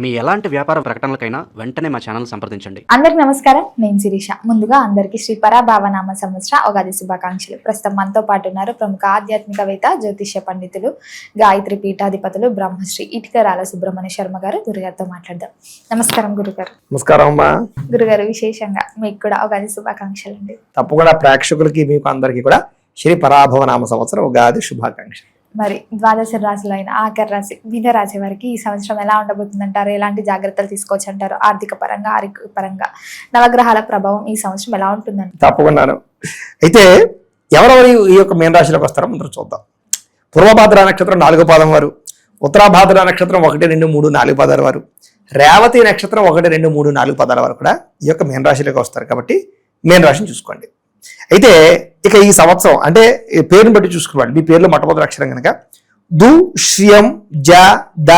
మీ ఎలాంటి వ్యాపార ప్రకటనలకైనా వెంటనే మా ఛానల్ సంప్రదించండి. అందరికి నమస్కారం, నేను శిరీష. ముందుగా అందరికి శ్రీ పరాభావనామ సంవత్సర ఉగాది శుభాకాంక్షలు. ప్రస్తుతం మనతో పాటు ఉన్నారు ప్రముఖ ఆధ్యాత్మికవేత్త, జ్యోతిష్య పండితులు, గాయత్రి పీఠాధిపతులు బ్రహ్మశ్రీ ఇటికరాల సుబ్రహ్మణ్య శర్మ గారు. గురుగారితో మాట్లాడదాం. నమస్కారం గురుగారు. నమస్కారం అమ్మా. గురుగారు, విశేషంగా మీకు కూడా ఉగాది శుభాకాంక్షలు అండి. తప్పకుండా ప్రేక్షకులకి మీకు అందరికీ కూడా శ్రీ పరాభవనామ సంవత్సరం ఉగాది శుభాకాంక్షలు. మరి ద్వాదశ రాశులు అయిన ఆఖరి రాశి మీనరాశి వారికి ఈ సంవత్సరం ఎలా ఉండబోతుందంటారు? ఎలాంటి జాగ్రత్తలు తీసుకోవచ్చు అంటారు? ఆర్థిక పరంగా, ఆరోగ్య పరంగా నవగ్రహాల ప్రభావం ఈ సంవత్సరం ఎలా ఉంటుందండి? తప్పకుండాను. అయితే ఎవరెవరు ఈ యొక్క మీనరాశిలోకి వస్తారో ముందు చూద్దాం. పూర్వభాద్ర నక్షత్రం 4వ పాదం వారు, ఉత్తరాభాద్ర నక్షత్రం 1, 2, 3, 4 పాదాల వారు, రేవతి నక్షత్రం 1, 2, 3, 4 పాదాల వారు కూడా ఈ యొక్క మీనరాశిలోకి వస్తారు. కాబట్టి మీనరాశిని చూసుకోండి. అయితే ఇక ఈ సంవత్సరం అంటే పేరుని బట్టి చూసుకోవాలి. మీ పేర్లో మొట్టమొదటి అక్షరం కనుక దు, శ్రియం, జ, ద,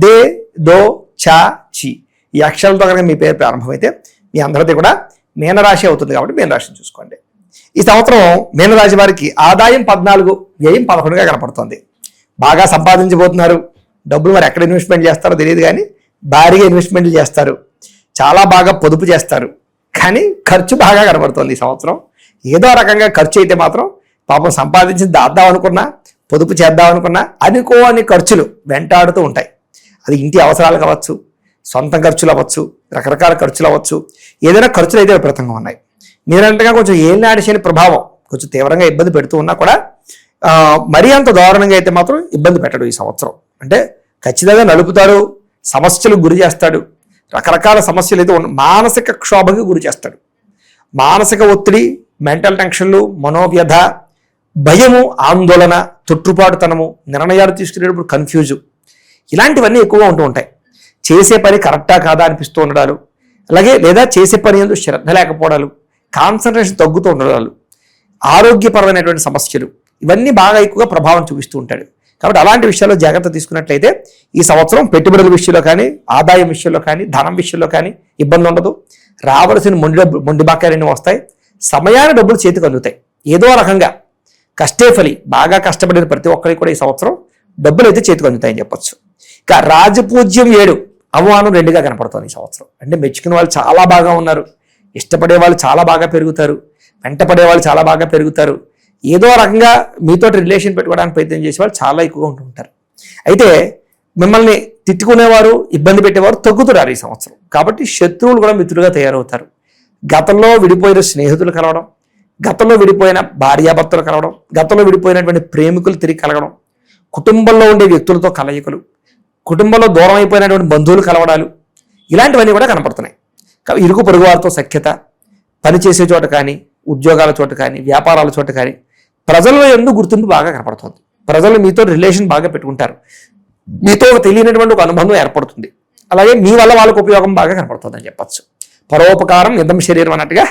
దే, దో, చ, చి ఈ అక్షరాలతో కనుక మీ పేరు ప్రారంభమైతే మీ అందరితో కూడా మీనరాశి అవుతుంది. కాబట్టి మీనరాశిని చూసుకోండి. ఈ సంవత్సరం మీనరాశి వారికి ఆదాయం 14, వ్యయం 11గా కనపడుతుంది. బాగా సంపాదించబోతున్నారు. డబ్బులు మరి ఎక్కడ ఇన్వెస్ట్మెంట్ చేస్తారో తెలియదు, కానీ భారీగా ఇన్వెస్ట్మెంట్లు చేస్తారు. చాలా బాగా పొదుపు చేస్తారు. కానీ ఖర్చు బాగా కనబడుతుంది ఈ సంవత్సరం. ఏదో రకంగా ఖర్చు అయితే మాత్రం పాపం సంపాదించి దాద్దాం అనుకున్నా, పొదుపు చేద్దాం అనుకున్నా అనుకోని ఖర్చులు వెంటాడుతూ ఉంటాయి. అది ఇంటి అవసరాలు కావచ్చు, సొంత ఖర్చులు అవ్వచ్చు, రకరకాల ఖర్చులు అవ్వచ్చు. ఏదైనా ఖర్చులు అయితే విపరీతంగా ఉన్నాయి. మీరంటగా కొంచెం ఏలినాటి శని ప్రభావం కొంచెం తీవ్రంగా ఇబ్బంది పెడుతూ ఉన్నా కూడా మరీ అంత దారుణంగా అయితే మాత్రం ఇబ్బంది పెట్టడు ఈ సంవత్సరం. అంటే ఖచ్చితంగా నలుపుతాడు, సమస్యలకు గురి చేస్తాడు, రకరకాల సమస్యలు అయితే మానసిక క్షోభకి గురి చేస్తాడు. మానసిక ఒత్తిడి, మెంటల్ టెన్షన్లు, మనోవ్యధ, భయము, ఆందోళన, తొట్టుపాటుతనము, నిర్ణయాలు తీసుకునేటప్పుడు కన్ఫ్యూజు, ఇలాంటివన్నీ ఎక్కువగా ఉంటూ ఉంటాయి. చేసే పని కరెక్టా కాదా అనిపిస్తూ ఉండడాలు, అలాగే లేదా చేసే పని ఎందు శ్రద్ధ లేకపోవడాలు, కాన్సన్ట్రేషన్ తగ్గుతూ ఉండడాలు, ఆరోగ్యపరమైనటువంటి సమస్యలు, ఇవన్నీ బాగా ఎక్కువగా ప్రభావం చూపిస్తూ ఉంటాడు. కాబట్టి అలాంటి విషయాల్లో జాగ్రత్త తీసుకున్నట్లయితే ఈ సంవత్సరం పెట్టుబడుల విషయంలో కానీ, ఆదాయం విషయంలో కానీ, ధనం విషయంలో కానీ ఇబ్బంది ఉండదు. రావలసిన మొండి బాకాయలన్నీ వస్తాయి. సమయాన్ని డబ్బులు చేతికి అందుతాయి. ఏదో రకంగా కష్టే ఫలి, బాగా కష్టపడిన ప్రతి ఒక్కరికి కూడా ఈ సంవత్సరం డబ్బులు అయితే చేతికి అందుతాయని చెప్పొచ్చు. ఇక రాజపూజ్యం 7, అవమానం 2గా కనపడుతుంది ఈ సంవత్సరం. అంటే మెచ్చుకునే వాళ్ళు చాలా బాగా ఉన్నారు, ఇష్టపడే వాళ్ళు చాలా బాగా పెరుగుతారు, వెంటపడే వాళ్ళు చాలా బాగా పెరుగుతారు. ఏదో రకంగా మీతో రిలేషన్ పెట్టుకోవడానికి ప్రయత్నం చేసేవాళ్ళు చాలా ఎక్కువగా ఉంటూ ఉంటారు. అయితే మిమ్మల్ని తిట్టుకునేవారు, ఇబ్బంది పెట్టేవారు తగ్గుతున్నారు ఈ సంవత్సరం. కాబట్టి శత్రువులు కూడా మిత్రులుగా తయారవుతారు. గతంలో విడిపోయిన స్నేహితులు కలవడం, గతంలో విడిపోయిన భార్యాభర్తలు కలవడం, గతంలో విడిపోయినటువంటి ప్రేమికులు తిరిగి కలగడం, కుటుంబంలో ఉండే వ్యక్తులతో కలయికలు, కుటుంబంలో దూరం అయిపోయినటువంటి బంధువులు కలవడాలు, ఇలాంటివన్నీ కూడా కనపడుతున్నాయి. ఇరుగు పొరుగు వారితో సఖ్యత, పనిచేసే చోట కానీ, ఉద్యోగాల చోట కానీ, వ్యాపారాల చోట కానీ ప్రజల్లో ఎందుకు గుర్తింపు బాగా కనపడుతుంది. ప్రజలు మీతో రిలేషన్ బాగా పెట్టుకుంటారు. మీతో తెలియనటువంటి ఒక అనుబంధం ఏర్పడుతుంది. అలాగే మీ వల్ల వాళ్ళకు ఉపయోగం బాగా కనపడుతుంది అని చెప్పచ్చు. పరోపకారం నిదం శరీరం అన్నట్టుగా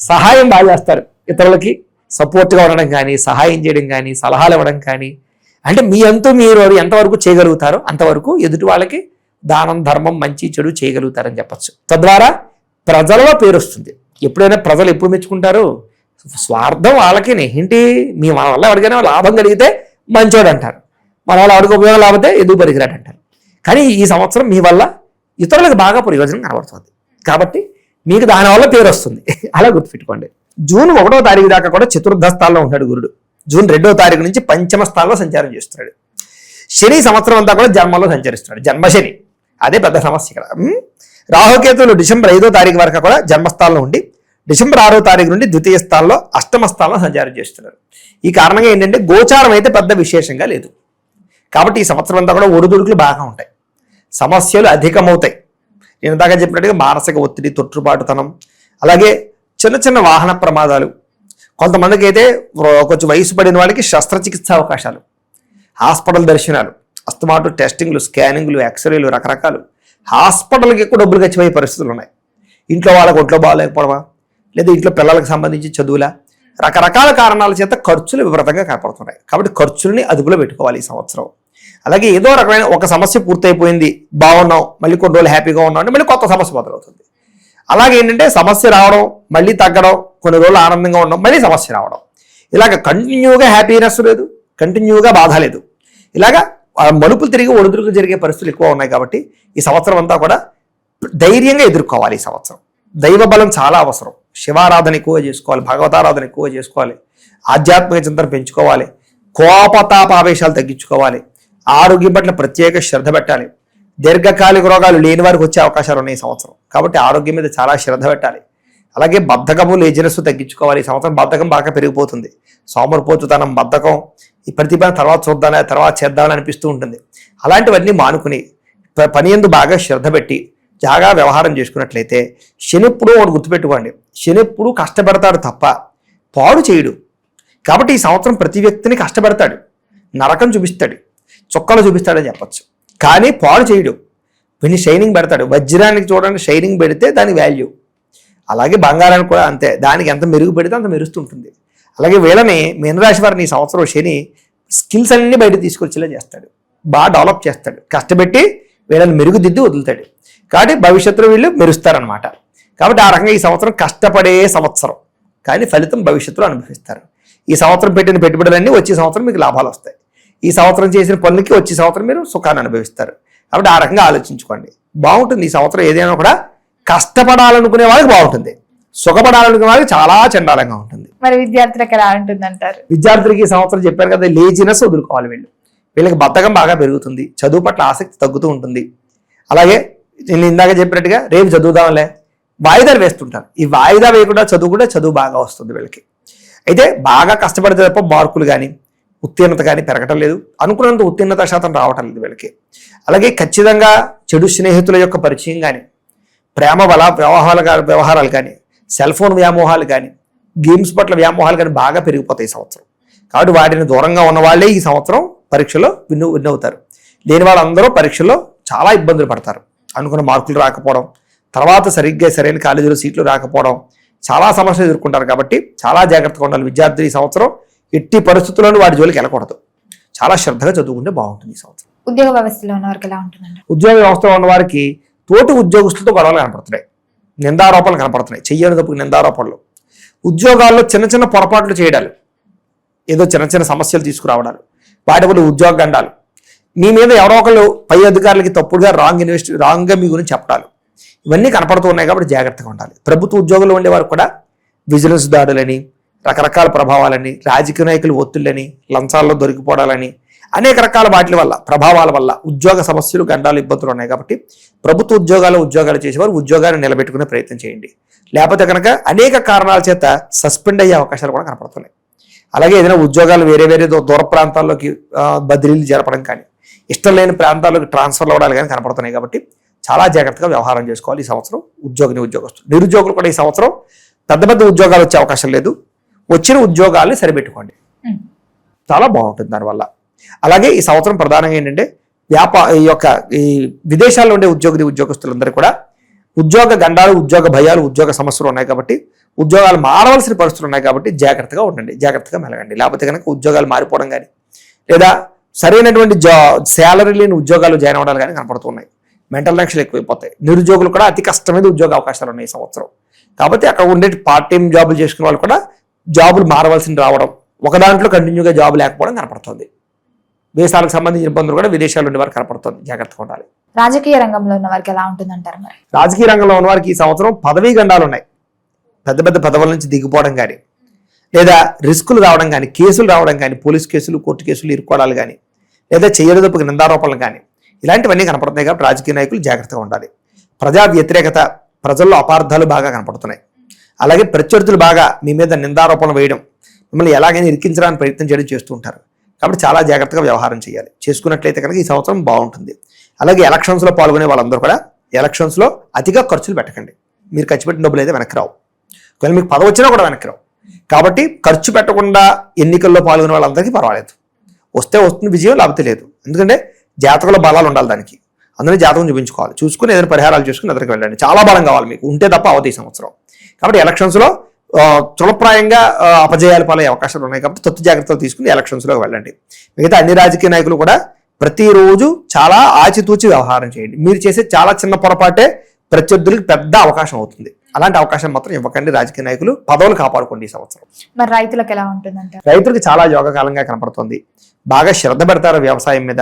సహాయం బాగా చేస్తారు. ఇతరులకి సపోర్ట్గా ఉండడం కానీ, సహాయం చేయడం కానీ, సలహాలు ఇవ్వడం కానీ, అంటే మీ అంతూ మీరు ఎంతవరకు చేయగలుగుతారో అంతవరకు ఎదుటి వాళ్ళకి దానం, ధర్మం, మంచి చెడు చేయగలుగుతారని చెప్పచ్చు. తద్వారా ప్రజలలో పేరు వస్తుంది. ఎప్పుడైనా ప్రజలు ఎప్పుడు మెచ్చుకుంటారు? స్వార్థం వాళ్ళకి. ఏంటి మన వల్ల ఎవరికైనా లాభం కలిగితే మంచోడు అంటారు, మన వాళ్ళు ఎవరికి ఉపయోగం లేకపోతే ఎందుకు పనికిరాడు అంటారు. కానీ ఈ సంవత్సరం మీ వల్ల ఇతరులకు బాగా ప్రయోజనం కనబడుతుంది. కాబట్టి మీకు దానివల్ల పేరు వస్తుంది. అలా గుర్తుపెట్టుకోండి. జూన్ 1వ తారీఖు దాకా కూడా చతుర్థ స్థానంలో ఉంటాడు గురుడు. జూన్ 2వ తారీఖు నుంచి పంచమ స్థానంలో సంచారం చేస్తున్నాడు. శని సంవత్సరం అంతా కూడా జన్మలో సంచరిస్తున్నాడు. జన్మశని అదే పెద్ద సమస్య ఇక్కడ. రాహుకేతువులు డిసెంబర్ 5వ తారీఖు వరకు కూడా జన్మస్థానంలో ఉండి డిసెంబర్ 6వ తారీఖు నుండి ద్వితీయ స్థానంలో, అష్టమ స్థానంలో సంచారం చేస్తున్నారు. ఈ కారణంగా ఏంటంటే గోచారం అయితే పెద్ద విశేషంగా లేదు. కాబట్టి ఈ సంవత్సరం అంతా కూడా ఒడిదుడుకులు బాగా ఉంటాయి, సమస్యలు అధికమవుతాయి. నేను ఇందాక చెప్పినట్టుగా మానసిక ఒత్తిడి, తొట్టుపాటుతనం, అలాగే చిన్న చిన్న వాహన ప్రమాదాలు, కొంతమందికి అయితే కొంచెం వయసు పడిన వాళ్ళకి శస్త్రచికిత్స అవకాశాలు, హాస్పిటల్ దర్శనాలు, అస్తమాటు టెస్టింగ్లు, స్కానింగ్లు, ఎక్స్రేలు, రకరకాలు. హాస్పిటల్కి ఎక్కువ డబ్బులు ఖర్చుపోయే పరిస్థితులు ఉన్నాయి. ఇంట్లో వాళ్ళకి ఒంట్లో బాగాలేకపోవడమా, లేదా ఇంట్లో పిల్లలకు సంబంధించి చదువులా, రకరకాల కారణాల చేత ఖర్చులు విపరీతంగా కనపడుతున్నాయి. కాబట్టి ఖర్చుల్ని అదుపులో పెట్టుకోవాలి ఈ సంవత్సరం. అలాగే ఏదో రకమైన ఒక సమస్య పూర్తయిపోయింది, బాగున్నాం, మళ్ళీ కొన్ని రోజులు హ్యాపీగా ఉన్నాం అంటే మళ్ళీ కొత్త సమస్య మొదలవుతుంది. అలాగే ఏంటంటే సమస్య రావడం, మళ్ళీ తగ్గడం, కొన్ని రోజులు ఆనందంగా ఉండడం, మళ్ళీ సమస్య రావడం, ఇలాగ కంటిన్యూగా హ్యాపీనెస్ లేదు, కంటిన్యూగా బాధ లేదు. ఇలాగా ఆ మలుపులు తిరిగి ఒడిదుడుకులు జరిగే పరిస్థితులు ఎక్కువ ఉన్నాయి కాబట్టి ఈ సంవత్సరం అంతా కూడా ధైర్యంగా ఎదుర్కోవాలి. ఈ సంవత్సరం దైవ బలం చాలా అవసరం. శివారాధన ఎక్కువ చేసుకోవాలి, భగవతారాధన ఎక్కువ చేసుకోవాలి, ఆధ్యాత్మిక చింతన పెంచుకోవాలి, కోపతాపావేశాలు తగ్గించుకోవాలి, ఆరోగ్యం పట్ల ప్రత్యేక శ్రద్ధ పెట్టాలి. దీర్ఘకాలిక రోగాలు లేని వారికి వచ్చే అవకాశాలు ఉన్నాయి ఈ సంవత్సరం, కాబట్టి ఆరోగ్యం మీద చాలా శ్రద్ధ పెట్టాలి. అలాగే బద్ధకము, లేజినెస్ తగ్గించుకోవాలి. ఈ సంవత్సరం బద్ధకం బాగా పెరిగిపోతుంది. సోమరిపోతుతనం, బద్ధకం, ఈ ప్రతిభను తర్వాత చూద్దానే, తర్వాత చేద్దామని అనిపిస్తూ ఉంటుంది. అలాంటివన్నీ మానుకుని పని యందు బాగా శ్రద్ధ పెట్టి జాగా వ్యవహారం చేసుకున్నట్లయితే శని ఎప్పుడూ ఒకటి గుర్తుపెట్టుకోండి, శని ఎప్పుడూ కష్టపడతాడు తప్ప పాడు చేయడు. కాబట్టి ఈ సంవత్సరం ప్రతి వ్యక్తిని కష్టపడతాడు, నరకం చూపిస్తాడు, చుక్కలు చూపిస్తాడని చెప్పచ్చు, కానీ పాడు చేయడు. వీడిని షైనింగ్ పెడతాడు. వజ్రానికి చూడండి, షైనింగ్ పెడితే దాని వాల్యూ. అలాగే బంగారానికి కూడా అంతే, దానికి ఎంత మెరుగు పెడితే అంత మెరుస్తుంటుంది. అలాగే వీళ్ళని మీనరాశి వారిని ఈ సంవత్సరం శని స్కిల్స్ అన్ని బయట తీసుకొచ్చేలా చేస్తాడు, బాగా డెవలప్ చేస్తాడు, కష్టపెట్టి వీళ్ళని మెరుగుదిద్ది వదులుతాడు. కాబట్టి భవిష్యత్తులో వీళ్ళు మెరుస్తారనమాట. కాబట్టి ఆ రకంగా ఈ సంవత్సరం కష్టపడే సంవత్సరం, కానీ ఫలితం భవిష్యత్తులో అనుభవిస్తారు. ఈ సంవత్సరం పెట్టిన పెట్టుబడులన్నీ వచ్చే సంవత్సరం మీకు లాభాలు వస్తాయి. ఈ సంవత్సరం చేసిన పనులకి వచ్చే సంవత్సరం మీరు సుఖాన్ని అనుభవిస్తారు. కాబట్టి ఆ రకంగా ఆలోచించుకోండి, బాగుంటుంది. ఈ సంవత్సరం ఏదైనా కూడా కష్టపడాలనుకునే వాళ్ళకి బాగుంటుంది, సుఖపడాలనుకునే వాళ్ళకి చాలా చండాలంగా ఉంటుంది. మరి విద్యార్థులకు ఎలా ఉంటుంది అంటారు? విద్యార్థులకి ఈ సంవత్సరం చెప్పారు కదా, లేజినెస్ వదులుకోవాలి. వీళ్ళకి బద్ధకం బాగా పెరుగుతుంది, చదువు పట్ల ఆసక్తి తగ్గుతూ ఉంటుంది. అలాగే నేను ఇందాక చెప్పినట్టుగా రేపు చదువుదాంలే వాయిదాలు వేస్తుంటారు. ఈ వాయిదా వేయకుండా చదువు బాగా వస్తుంది వీళ్ళకి. అయితే బాగా కష్టపడితే తప్ప మార్కులు కానీ ఉత్తీర్ణత కానీ పెరగటం లేదు, అనుకున్నంత ఉత్తీర్ణత శాతం రావటం లేదు వీళ్ళకి. అలాగే ఖచ్చితంగా చెడు స్నేహితుల యొక్క పరిచయం కానీ, ప్రేమ వ్యవహారాలు కానీ, సెల్ ఫోన్ వ్యామోహాలు కానీ, గేమ్స్ పట్ల వ్యామోహాలు కానీ బాగా పెరిగిపోతాయి ఈ సంవత్సరం. కాబట్టి వాటిని దూరంగా ఉన్న వాళ్ళే ఈ సంవత్సరం పరీక్షలో విన్ అవుతారు. లేని వాళ్ళందరూ పరీక్షల్లో చాలా ఇబ్బందులు పడతారు. అనుకున్న మార్కులు రాకపోవడం, తర్వాత సరైన కాలేజీలో సీట్లు రాకపోవడం, చాలా సమస్యలు ఎదుర్కొంటారు. కాబట్టి చాలా జాగ్రత్తగా ఉండాలి విద్యార్థులు. ఈ సంవత్సరం ఎట్టి పరిస్థితుల్లోనూ వాటి జోలికి వెళ్ళకూడదు, చాలా శ్రద్ధగా చదువుకుంటే బాగుంటుంది ఈ సంవత్సరం. ఉద్యోగ వ్యవస్థలో ఉన్న వారికి ఎలా ఉంటుందండి? ఉద్యోగ వ్యవస్థలో ఉన్న వారికి తోటి ఉద్యోగస్తులతో గొడవలు కనపడుతున్నాయి, నిందారోపణలు కనపడుతున్నాయి, చెయ్యని తప్పుకు నిందారోపణలు, ఉద్యోగాల్లో చిన్న చిన్న పొరపాట్లు చేయడాలు, ఏదో చిన్న చిన్న సమస్యలు తీసుకురావడాలు, వాటి వల్ల ఉద్యోగ గండాలు, మీ మీద ఎవరో ఒకళ్ళు పై అధికారులకి తప్పుడుగా రాంగ్గా మీ గురించి చెప్పడాలు, ఇవన్నీ కనపడుతూ ఉన్నాయి. కాబట్టి జాగ్రత్తగా ఉండాలి. ప్రభుత్వ ఉద్యోగులు ఉండేవారు కూడా విజిలెన్స్ దాడులని, రకరకాల ప్రభావాలని, రాజకీయ నాయకులు ఒత్తిళ్ళని, లంచాల్లో దొరికిపోవడాలని, అనేక రకాల వాటి వల్ల ప్రభావాల వల్ల ఉద్యోగ సమస్యలు, గండాలు, ఇబ్బందులు ఉన్నాయి. కాబట్టి ప్రభుత్వ ఉద్యోగాలు చేసేవారు ఉద్యోగాన్ని నిలబెట్టుకునే ప్రయత్నం చేయండి. లేకపోతే కనుక అనేక కారణాల చేత సస్పెండ్ అయ్యే అవకాశాలు కూడా కనపడుతున్నాయి. అలాగే ఏదైనా ఉద్యోగాలు వేరే దూర ప్రాంతాల్లోకి బదిలీలు జరపడం కానీ, ఇష్టం లేని ప్రాంతాల్లోకి ట్రాన్స్ఫర్లు అవ్వడాలు కానీ కనపడుతున్నాయి. కాబట్టి చాలా జాగ్రత్తగా వ్యవహారం చేసుకోవాలి ఈ సంవత్సరం ఉద్యోగస్తులు. నిరుద్యోగులు కూడా ఈ సంవత్సరం పెద్ద ఉద్యోగాలు వచ్చే అవకాశం లేదు, వచ్చిన ఉద్యోగాల్ని సరిపెట్టుకోండి, చాలా బాగుంటుంది దానివల్ల. అలాగే ఈ సంవత్సరం ప్రధానంగా ఏంటంటే ఈ విదేశాల్లో ఉండే ఉద్యోగస్తులందరూ కూడా ఉద్యోగ గండాలు, ఉద్యోగ భయాలు, ఉద్యోగ సమస్యలు ఉన్నాయి. కాబట్టి ఉద్యోగాలు మారవలసిన పరిస్థితులు ఉన్నాయి. కాబట్టి జాగ్రత్తగా ఉండండి, జాగ్రత్తగా మెలగండి. లేకపోతే కనుక ఉద్యోగాలు మారిపోవడం కానీ, లేదా సరైనటువంటి శాలరీ లేని ఉద్యోగాలు జాయిన్ అవ్వడాలు కానీ కనపడుతున్నాయి. మెంటల్ టెన్షన్ ఎక్కువైపోతాయి. నిరుద్యోగులు కూడా అతి కష్టమైన ఉద్యోగ అవకాశాలు ఉన్నాయి ఈ సంవత్సరం. కాబట్టి అక్కడ ఉండే పార్ట్ టైం జాబులు చేసుకునే వాళ్ళు కూడా జాబులు మారవలసిన రావడం, ఒక దాంట్లో కంటిన్యూగా జాబ్ లేకపోవడం కనపడుతుంది. దేశాలకు సంబంధించిన ఇబ్బందులు కూడా విదేశాల్లో ఉండే వారికి కనపడుతుంది, జాగ్రత్తగా ఉండాలి. రాజకీయ రంగంలో ఉన్న వారికి ఎలా ఉంటుందంటారు? మరి రాజకీయ రంగంలో ఉన్న వారికి ఈ సంవత్సరం పదవీ గండాలు ఉన్నాయి. పెద్ద పదవుల నుంచి దిగిపోవడం కానీ, లేదా రిస్కులు రావడం కానీ, కేసులు రావడం కానీ, పోలీస్ కేసులు, కోర్టు కేసులు ఇరుక్కోవడాలు కానీ, లేదా చేయదొప్పుకు నిందారోపణలు కానీ, ఇలాంటివన్నీ కనపడుతున్నాయి. కాబట్టి రాజకీయ నాయకులు జాగ్రత్తగా ఉండాలి. ప్రజా వ్యతిరేకత, ప్రజల్లో అపార్థాలు బాగా కనపడుతున్నాయి. అలాగే ప్రత్యర్థులు బాగా మీ మీద నిందారోపణలు వేయడం, మిమ్మల్ని ఎలాగైనా ఇరికించడానికి ప్రయత్నం చేయడం చేస్తూ ఉంటారు. కాబట్టి చాలా జాగ్రత్తగా వ్యవహారం చేయాలి. చేసుకున్నట్లయితే కనుక ఈ సంవత్సరం బాగుంటుంది. అలాగే ఎలక్షన్స్లో పాల్గొనే వాళ్ళందరూ కూడా ఎలక్షన్స్లో అతిగా ఖర్చులు పెట్టకండి. మీరు ఖర్చు పెట్టిన డబ్బులు అయితే వెనక్కి రావు, ఒకవేళ మీకు పదవి వచ్చినా కూడా వెనక్కి రావు. కాబట్టి ఖర్చు పెట్టకుండా ఎన్నికల్లో పాల్గొనే వాళ్ళందరికీ పర్వాలేదు, వస్తే వస్తుంది విజయం, లేకపోతే లేదు. ఎందుకంటే జాతకంలో బలాలు ఉండాలి, దానికి అందులో జాతకం చూపించుకోవాలి, చూసుకుని ఏదైనా పరిహారాలు చేసుకుని ఎదురుకు వెళ్ళండి. చాలా బలం కావాలి మీకు, ఉంటే తప్ప అవదు ఈ సంవత్సరం. కాబట్టి ఎలక్షన్స్లో తులప్రాయంగా అపజయాలు పాలయ్యే అవకాశాలు ఉన్నాయి. కాబట్టి తొత్తు జాగ్రత్తలు తీసుకుని ఎలక్షన్స్లోకి వెళ్ళండి. మిగతా అన్ని రాజకీయ నాయకులు కూడా ప్రతిరోజు చాలా ఆచితూచి వ్యవహారం చేయండి. మీరు చేసే చాలా చిన్న పొరపాటే ప్రత్యర్థులకు పెద్ద అవకాశం అవుతుంది. అలాంటి అవకాశం మాత్రం ఇవ్వకండి. రాజకీయ నాయకులు పదవులు కాపాడుకోండి ఈ సంవత్సరం. మరి రైతులకు ఎలా ఉంటుందంటే? రైతులకు చాలా యోగకాలంగా కనపడుతుంది. బాగా శ్రద్ధ పెడతారు వ్యవసాయం మీద.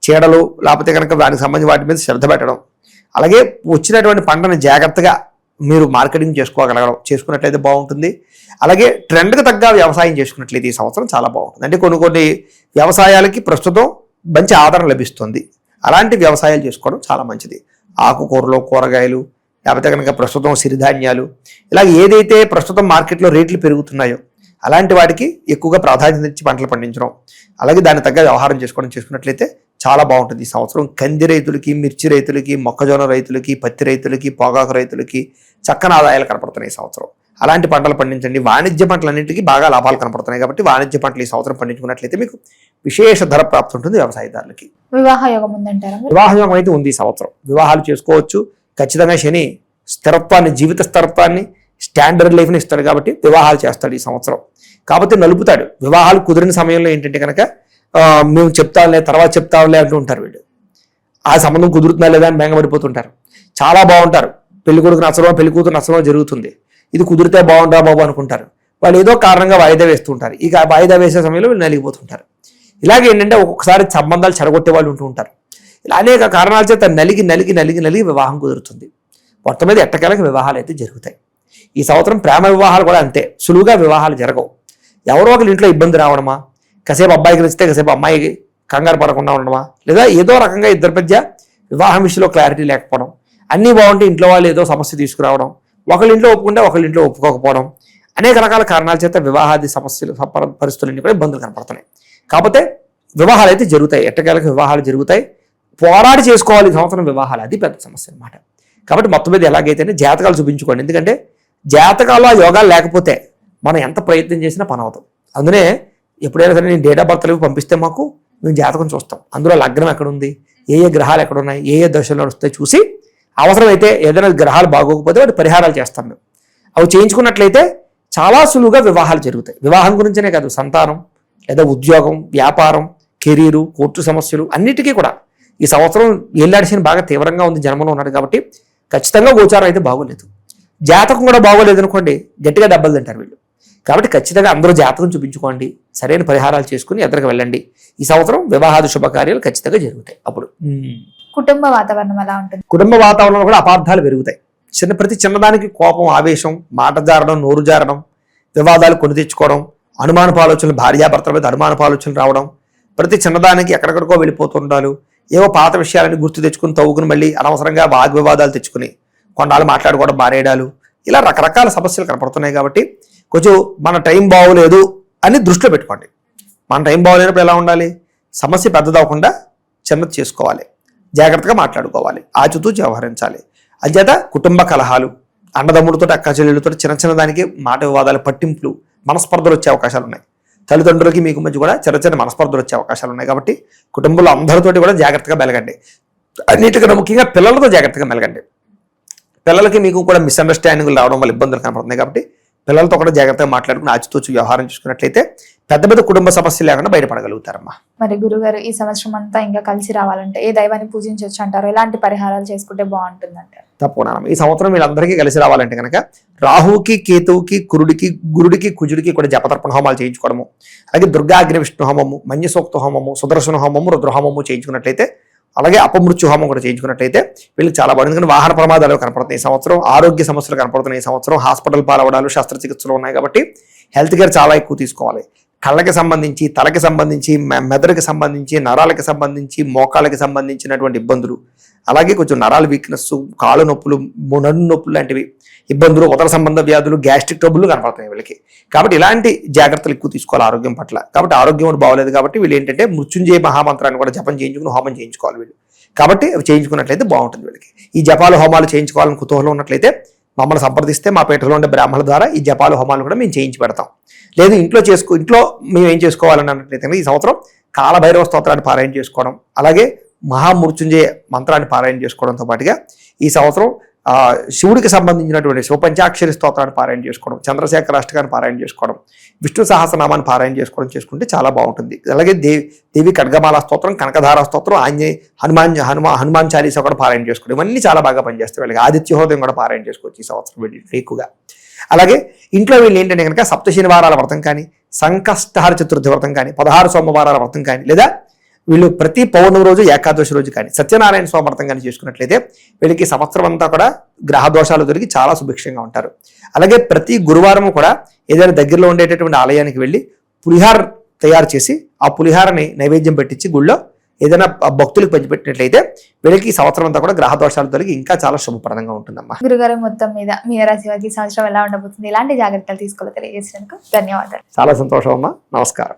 చీడలు లేకపోతే కనుక దానికి సంబంధించి వాటి మీద శ్రద్ధ పెట్టడం, అలాగే వచ్చినటువంటి పంటను జాగ్రత్తగా మీరు మార్కెటింగ్ చేసుకున్నట్లయితే బాగుంటుంది. అలాగే ట్రెండ్కి తగ్గ వ్యవసాయం చేసుకున్నట్లయితే ఈ సంవత్సరం చాలా బాగుంటుంది. అంటే కొన్ని వ్యవసాయాలకి ప్రస్తుతం మంచి ఆదరణ లభిస్తుంది. అలాంటి వ్యవసాయాలు చేసుకోవడం చాలా మంచిది. ఆకుకూరలు, కూరగాయలు, లేకపోతే కనుక ప్రస్తుతం సిరిధాన్యాలు, ఇలాగ ఏదైతే ప్రస్తుతం మార్కెట్లో రేట్లు పెరుగుతున్నాయో అలాంటి వాటికి ఎక్కువగా ప్రాధాన్యత ఇచ్చి పంటలు పండించడం, అలాగే దానికి తగ్గ వ్యవహారం చేసుకున్నట్లయితే చాలా బాగుంటుంది. ఈ సంవత్సరం కంది రైతులకి, మిర్చి రైతులకి, మొక్కజొన్న రైతులకి, పత్తి రైతులకి, పొగాకు రైతులకి చక్కని ఆదాయాలు కనపడుతున్నాయి ఈ సంవత్సరం. అలాంటి పంటలు పండించండి. వాణిజ్య పంటలన్నింటికి బాగా లాభాలు కనపడుతున్నాయి కాబట్టి వాణిజ్య పంటలు ఈ సంవత్సరం పండించుకున్నట్లయితే మీకు విశేష ధర ప్రాప్తి ఉంటుంది వ్యవసాయదారులకి. వివాహ యోగం ఉందంటారా? వివాహ యోగం అయితే ఉంది ఈ సంవత్సరం. వివాహాలు చేసుకోవచ్చు. ఖచ్చితంగా శని స్థిరత్వాన్ని, జీవిత స్థిరత్వాన్ని, స్టాండర్డ్ లైఫ్ని ఇస్తాడు కాబట్టి వివాహాలు చేస్తాడు ఈ సంవత్సరం. కాబట్టి నలుపుతాడు. వివాహాలు కుదిరిన సమయంలో ఏంటంటే కనుక మేము చెప్తాంలే, తర్వాత చెప్తాంలే అంటూ ఉంటారు వీళ్ళు. ఆ సంబంధం కుదురుతుందా లేదా అని బెంగపడిపోతుంటారు. చాలా బాగుంటారు. పెళ్లి కొడుకు నచ్చడం, పెళ్లి కూతురు నచ్చడం జరుగుతుంది. ఇది కుదిరితే బాగుంటా బాబు అనుకుంటారు. వాళ్ళు ఏదో కారణంగా వాయిదా వేస్తుంటారు. ఇక వాయిదా వేసే సమయంలో వీళ్ళు నలిగిపోతుంటారు. ఇలాగే ఏంటంటే ఒక్కొక్కసారి సంబంధాలు చెడగొట్టే వాళ్ళు ఉంటూ ఉంటారు. ఇలా అనేక కారణాల చేత నలిగి వివాహం కుదురుతుంది. మొత్తం మీద ఎట్టకేలకు వివాహాలు అయితే జరుగుతాయి. ఈ సంవత్సరం ప్రేమ వివాహాలు కూడా అంతే సులువుగా వివాహాలు జరగవు. ఎవరో ఒకరి ఇంట్లో ఇబ్బంది రావడమా, కాసేపు అబ్బాయికి నచ్చితే కాసేపు అమ్మాయికి కంగారు పడకుండా ఉండడమా, లేదా ఏదో రకంగా ఇద్దరి మధ్య వివాహం విషయంలో క్లారిటీ లేకపోవడం, అన్నీ బాగుంటే ఇంట్లో వాళ్ళు ఏదో సమస్య తీసుకురావడం, ఒకళ్ళ ఇంట్లో ఒప్పుకుంటే ఒకళ్ళ ఇంట్లో ఒప్పుకోకపోవడం, అనేక రకాల కారణాల చేత వివాహాది సమస్యలు పరిస్థితులన్నీ కూడా ఇబ్బందులు కనపడుతున్నాయి. కాకపోతే వివాహాలు అయితే జరుగుతాయి. ఎట్టకేలకు వివాహాలు జరుగుతాయి. పోరాడి చేసుకోవాలి ఈ సంవత్సరం వివాహాలు. అది పెద్ద సమస్య అన్నమాట. కాబట్టి మొత్తం మీద ఎలాగైతేనే జాతకాలు చూపించుకోండి. ఎందుకంటే జాతకాలు ఆ యోగాలు లేకపోతే మనం ఎంత ప్రయత్నం చేసినా పని అవుతాం. అందునే ఎప్పుడైనా సరే నేను డేట్ ఆఫ్ బర్త్ పంపిస్తే మాకు మేము జాతకం చూస్తాం. అందులో లగ్నం ఎక్కడుంది, ఏ గ్రహాలు ఎక్కడున్నాయి, ఏ దశలు నడుస్తాయి చూసి అవసరమైతే ఏదైనా గ్రహాలు బాగోకపోతే వాటి పరిహారాలు చేస్తాం మేము. అవి చేయించుకున్నట్లయితే చాలా సులువుగా వివాహాలు జరుగుతాయి. వివాహం గురించనే కాదు, సంతానం లేదా ఉద్యోగం, వ్యాపారం, కెరీరు, కోర్టు సమస్యలు అన్నిటికీ కూడా ఈ సంవత్సరం ఏళ్ళాడిసిన బాగా తీవ్రంగా ఉంది. జన్మలో ఉన్నాడు కాబట్టి ఖచ్చితంగా గోచారం అయితే బాగోలేదు. జాతకం కూడా బాగోలేదు అనుకోండి, గట్టిగా దెబ్బలు తింటారు వీళ్ళు. కాబట్టి ఖచ్చితంగా అందరూ జాతకం చూపించుకోండి, సరైన పరిహారాలు చేసుకుని ఎదురుకు వెళ్ళండి. ఈ సంవత్సరం వివాహాది శుభకార్యాలు ఖచ్చితంగా జరుగుతాయి. అప్పుడు కుటుంబ వాతావరణం ఎలా ఉంటుంది? కుటుంబ వాతావరణంలో కూడా అపార్థాలు పెరుగుతాయి. ప్రతి చిన్నదానికి కోపం, ఆవేశం, మాట జారడం, నోరు జారడం, వివాదాలు కొని తెచ్చుకోవడం, అనుమానపు ఆలోచనలు, భార్యాభర్తల మీద అనుమానపు ఆలోచనలు రావడం, ప్రతి చిన్నదానికి ఎక్కడెక్కడికో వెళ్ళిపోతుండాలి. ఏవో పాత విషయాలని గుర్తు తెచ్చుకుని తవ్వుకుని మళ్ళీ అనవసరంగా వాగ్వివాదాలు తెచ్చుకుని కొన్నాళ్ళు మాట్లాడుకోవడం మారేయడాలు, ఇలా రకరకాల సమస్యలు కనపడుతున్నాయి. కాబట్టి కొంచెం మన టైం బాగోలేదు అని దృష్టిలో పెట్టుకోండి. మన టైం బాగోలేనప్పుడు ఎలా ఉండాలి? సమస్య పెద్దదవకుండా చిన్నది చేసుకోవాలి, జాగ్రత్తగా మాట్లాడుకోవాలి, ఆచితూచి వ్యవహరించాలి. అధ్యత కుటుంబ కలహాలు, అన్నదమ్ములతో, అక్క చెల్లెలతో చిన్న దానికి మాట వివాదాలు, పట్టింపులు, మనస్పర్ధలు వచ్చే అవకాశాలు ఉన్నాయి. తల్లిదండ్రులకి మీకు మధ్య కూడా చిన్న మనస్పర్ధలు వచ్చే అవకాశాలు ఉన్నాయి. కాబట్టి కుటుంబంలో అందరితోటి కూడా జాగ్రత్తగా మెలగండి. అన్నిటికన్నా ముఖ్యంగా పిల్లలతో జాగ్రత్తగా మెలగండి. పిల్లలకి మీకు కూడా మిస్అండర్స్టాండింగ్లు రావడం వల్ల ఇబ్బందులు కనపడుతున్నాయి. కాబట్టి పిల్లలతో కూడా జాగ్రత్తగా మాట్లాడుకుని ఆచితూచి వ్యవహారం చేసుకున్నట్లయితే పెద్ద పెద్ద కుటుంబ సమస్యలు లేకుండా బయటపడగలుగుతారమ్మా. మరి గురుగారు ఈ సంవత్సరం అంతా ఇంకా కలిసి రావాలంటే ఏ దైవాన్ని పూజించవచ్చు అంటారు? ఎలాంటి పరిహారాలు చేసుకుంటే బాగుంటుంది అంటారు? తప్పకుండా ఈ సంవత్సరం వీళ్ళందరికీ కలిసి రావాలంటే కనుక రాహువుకి, కేతువుకి, గురుడికి, కుజుడికి కూడా జపతర్పణ హోమాలు చేయించుకోవడము, అలాగే దుర్గా అగ్ని విష్ణు హోమము, మన్యసూక్త హోమము, సుదర్శన హోమము, రుద్రహోమము చేయించుకున్నట్లయితే, అలాగే అపమృత్యు హోమం కూడా చేయించుకున్నట్లయితే వీళ్ళకి చాలా బాగుంది. ఎందుకంటే వాహన ప్రమాదాలు కనపడుతున్నాయి ఈ సంవత్సరం, ఆరోగ్య సమస్యలు కనపడుతున్నాయి ఈ సంవత్సరం, హాస్పిటల్ పాలవడాలు, శస్త్రచికిత్సలు ఉన్నాయి. కాబట్టి హెల్త్ కేర్ చాలా ఎక్కువ తీసుకోవాలి. కళ్ళకి సంబంధించి, తలకి సంబంధించి, మెదడుకి సంబంధించి, నరాలకి సంబంధించి, మోకాళ్ళకి సంబంధించినటువంటి ఇబ్బందులు, అలాగే కొంచెం నరాల వీక్నెస్, కాళ్ళు నొప్పులు, నన్ను నొప్పులు లాంటివి ఇబ్బందులు, ఉదర సంబంధ వ్యాధులు, గ్యాస్ట్రిక్ ట్రబుల్ కనపడుతున్నాయి వీళ్ళకి. కాబట్టి ఇలాంటి జాగ్రత్తలు ఎక్కువ తీసుకోవాలి ఆరోగ్యం పట్ల. కాబట్టి ఆరోగ్యం కూడా బాగోలేదు కాబట్టి వీళ్ళు ఏంటంటే మృత్యుంజయ మహామంత్రాన్ని కూడా జపం చేయించుకుని హోమం చేయించుకోవాలి వీళ్ళు. కాబట్టి అవి చేయించుకున్నట్లయితే బాగుంటుంది వీళ్ళకి. ఈ జపాలు హోమాలు చేయించుకోవాలని కుతూహలం ఉన్నట్లయితే మమ్మల్ని సంప్రదిస్తే మా పేటలో ఉండే బ్రాహ్మణుల ద్వారా ఈ జపాలు హోమాలు కూడా మేము చేయించి పెడతాం. లేదు ఇంట్లో మేము ఏం చేసుకోవాలని అన్నట్లయితే ఈ సంవత్సరం కాలభైరవ స్తోత్రాన్ని పారాయణ చేసుకోవడం, అలాగే మహామృత్యుంజయ మంత్రాన్ని పారాయణ చేసుకోవడంతో పాటుగా ఈ సంవత్సరం శివుడికి సంబంధించినటువంటి శివపంచాక్షరి స్తోత్రాన్ని పారాయణ చేసుకోవడం, చంద్రశేఖర అష్టకాన్ని పారాయణ చేసుకోవడం, విష్ణు సహస్రనామాన్ని పారాయణ చేసుకుంటే చాలా బాగుంటుంది. అలాగే దేవి ఖడ్గమాల స్తోత్రం, కనకధార స్తోత్రం, హనుమాన్ చాలీసా కూడా పారాయణ చేసుకోవడం, ఇవన్నీ చాలా బాగా పనిచేస్తాయి వీళ్ళకి. ఆదిత్యహోదయం కూడా పారాయణ చేసుకోవచ్చు ఈ సంవత్సరం ఎక్కువగా. అలాగే ఇంట్లో వీళ్ళు ఏంటంటే కనుక సప్త శనివారాల వ్రతం కానీ, సంకష్టహార చతుర్థి వ్రతం కానీ, 16 సోమవారాల వ్రతం కానీ, లేదా వీళ్ళు ప్రతి పౌర్ణమి రోజు ఏకాదశి రోజు కానీ సత్యనారాయణ స్వామి వ్రతం కానీ చేసుకున్నట్లయితే వీళ్ళకి సంవత్సరం అంతా కూడా గ్రహ దోషాలు దొరికి చాలా సుభిక్షంగా ఉంటారు. అలాగే ప్రతి గురువారం కూడా ఏదైనా దగ్గరలో ఉండేటటువంటి ఆలయానికి వెళ్ళి పులిహార తయారు చేసి ఆ పులిహారని నైవేద్యం పెట్టించి గుళ్ళో ఏదైనా భక్తులకు పంచిపెట్టినట్లయితే వీళ్ళకి ఈ సంవత్సరం అంతా కూడా గ్రహ దోషాలు తొలగి ఇంకా చాలా శుభప్రదంగా ఉంటుందమ్మా. గురుగారు మొత్తం మీద మీనరాశి వారికి ఈ సంవత్సరం ఎలా ఉండబోతుంది, ఎలాంటి జాగ్రత్తలు తీసుకోవాలో తెలియజేసినందుకు ధన్యవాదాలు. చాలా సంతోషం అమ్మా. నమస్కారం.